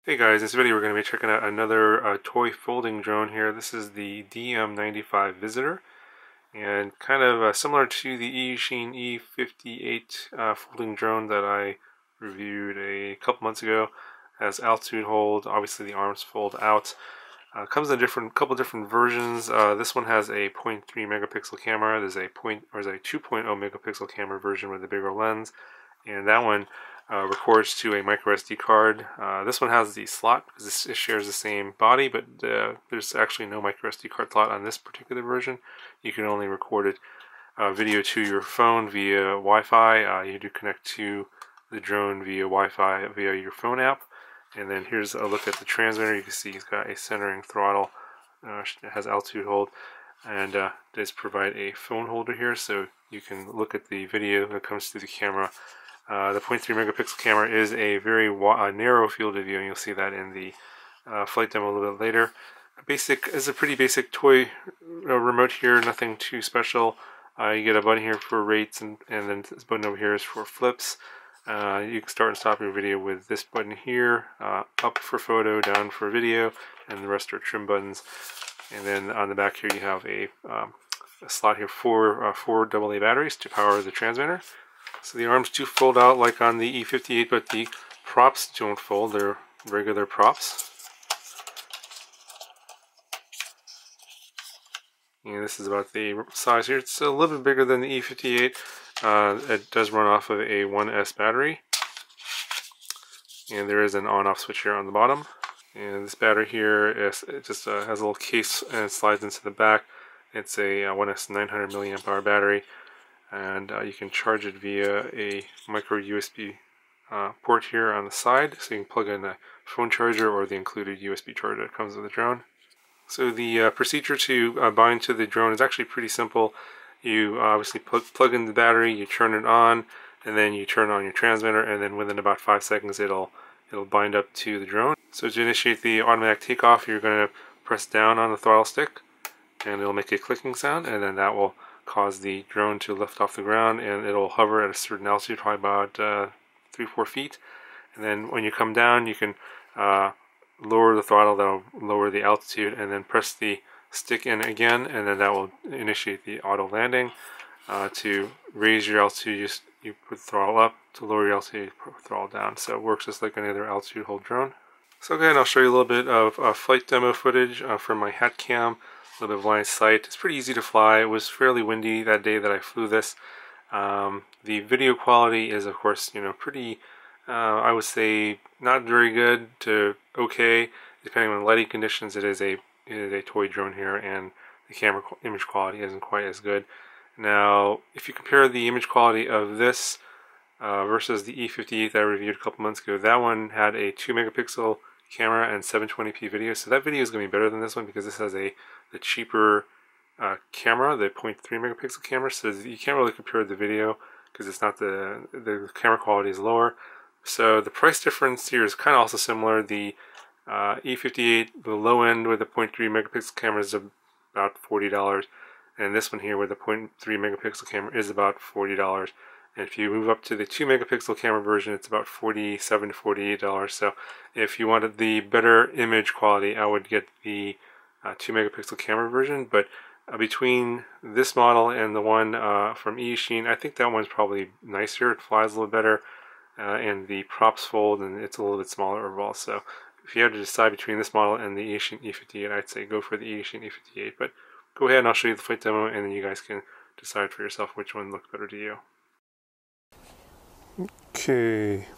Hey guys, in this video we're going to be checking out another toy folding drone here. This is the DM95 Visitor, and kind of similar to the Eachine E58 folding drone that I reviewed a couple months ago. Has altitude hold, obviously the arms fold out. Comes in a couple different versions. This one has a 0.3 megapixel camera. There's a 2.0 megapixel camera version with a bigger lens, and that one records to a micro SD card. This one has the slot because it shares the same body, but there's actually no micro SD card slot on this particular version. You can only record it video to your phone via Wi-Fi. You do connect to the drone via Wi-Fi via your phone app. And then here's a look at the transmitter. You can see it's got a centering throttle. It has altitude hold, and does provide a phone holder here, so you can look at the video that comes through the camera. The 0.3 megapixel camera is a very narrow field of view, and you'll see that in the flight demo a little bit later. It's a pretty basic toy remote here, nothing too special. You get a button here for rates, and then this button over here is for flips. You can start and stop your video with this button here, up for photo, down for video, and the rest are trim buttons. And then on the back here you have a slot here for 4 AA batteries to power the transmitter. So the arms do fold out like on the E58, but the props don't fold. They're regular props. And this is about the size here. It's a little bit bigger than the E58. It does run off of a 1S battery. And there is an on-off switch here on the bottom. And this battery here it just has a little case and it slides into the back. It's a 1S 900 milliamp hour battery. And you can charge it via a micro USB port here on the side, so you can plug in a phone charger or the included USB charger that comes with the drone. So the procedure to bind to the drone is actually pretty simple. You obviously plug in the battery, you turn it on, and then you turn on your transmitter, and then within about 5 seconds it'll bind up to the drone. So to initiate the automatic takeoff, you're going to press down on the throttle stick, and it'll make a clicking sound, and then that will cause the drone to lift off the ground, and it'll hover at a certain altitude, probably about 3-4 feet. And then when you come down, you can lower the throttle. That'll lower the altitude, and then press the stick in again, and then that will initiate the auto landing. To raise your altitude, you put the throttle up. To lower your altitude, you put the throttle down. So it works just like any other altitude hold drone. So again, I'll show you a little bit of flight demo footage from my hat cam. A little bit of line of sight. It's pretty easy to fly. It was fairly windy that day that I flew this. The video quality is, of course, pretty, I would say, not very good to okay. Depending on lighting conditions, it is a toy drone here, and the camera image quality isn't quite as good. Now, if you compare the image quality of this versus the E58 that I reviewed a couple months ago, that one had a 2 megapixel camera and 720p video, so that video is going to be better than this one because this has the cheaper camera, the 0.3 megapixel camera, so you can't really compare the video because it's not the camera quality is lower. So the price difference here is kind of also similar. The E58, the low end with the 0.3 megapixel camera is about $40, and this one here with the 0.3 megapixel camera is about $40. And if you move up to the 2 megapixel camera version, it's about $47 to $48. So if you wanted the better image quality, I would get the 2 megapixel camera version. But between this model and the one from Eachine, I think that one's probably nicer. It flies a little better, and the props fold, and it's a little bit smaller overall. So if you had to decide between this model and the Eachine E58, I'd say go for the Eachine E58. But go ahead and I'll show you the flight demo, and then you guys can decide for yourself which one looks better to you. Okay,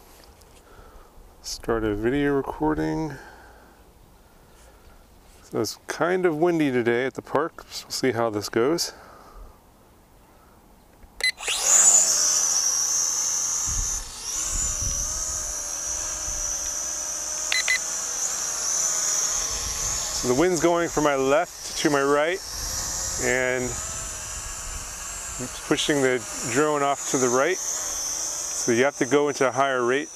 start a video recording. So it's kind of windy today at the park, so we'll see how this goes. So the wind's going from my left to my right, and I'm pushing the drone off to the right. So you have to go into a higher rate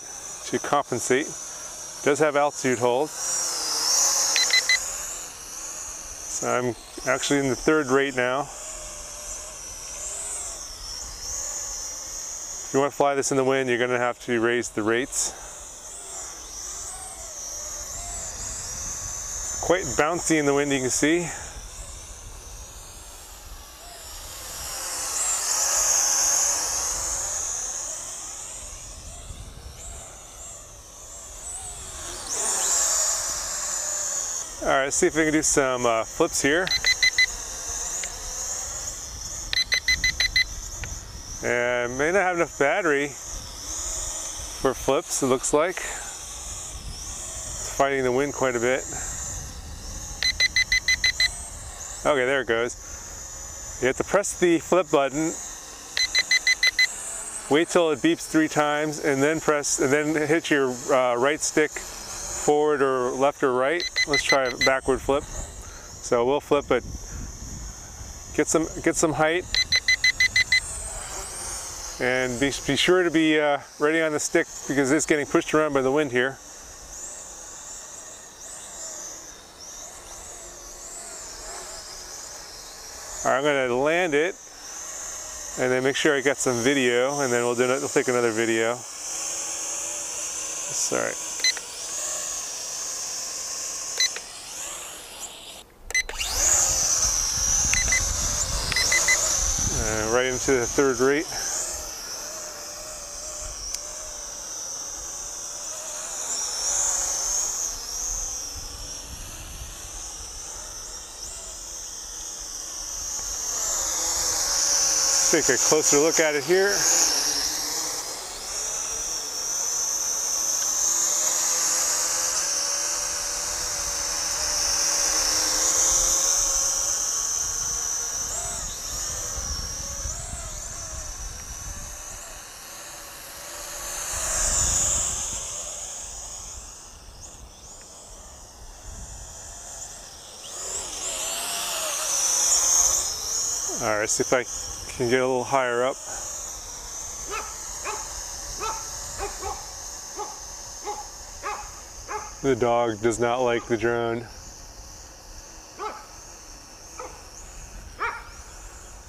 to compensate. It does have altitude hold. So I'm actually in the 3rd rate now. If you want to fly this in the wind, you're going to have to raise the rates. quite bouncy in the wind, you can see. All right, let's see if we can do some flips here. And may not have enough battery for flips, it looks like. It's fighting the wind quite a bit. Okay, there it goes. You have to press the flip button, wait till it beeps 3 times, and then hit your right stick forward or left or right. Let's try a backward flip. So we'll flip it. Get some height. And be sure to be ready on the stick because it's getting pushed around by the wind here. All right, I'm going to land it and then make sure I got some video, and then we'll take another video. Sorry. Right into the 3rd rate. Take a closer look at it here. All right, see if I can get a little higher up. The dog does not like the drone.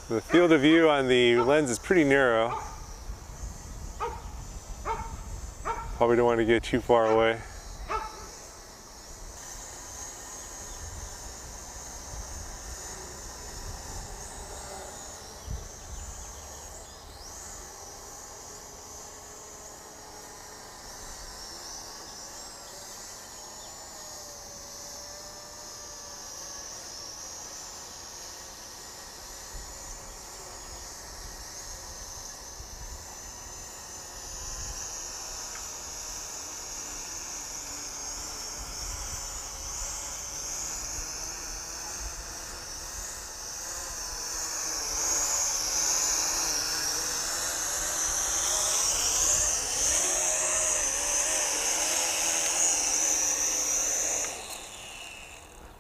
The field of view on the lens is pretty narrow. Probably don't want to get too far away.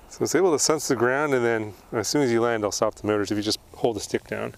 So it's able to sense the ground, and then as soon as you land, I'll stop the motors if you just hold the stick down.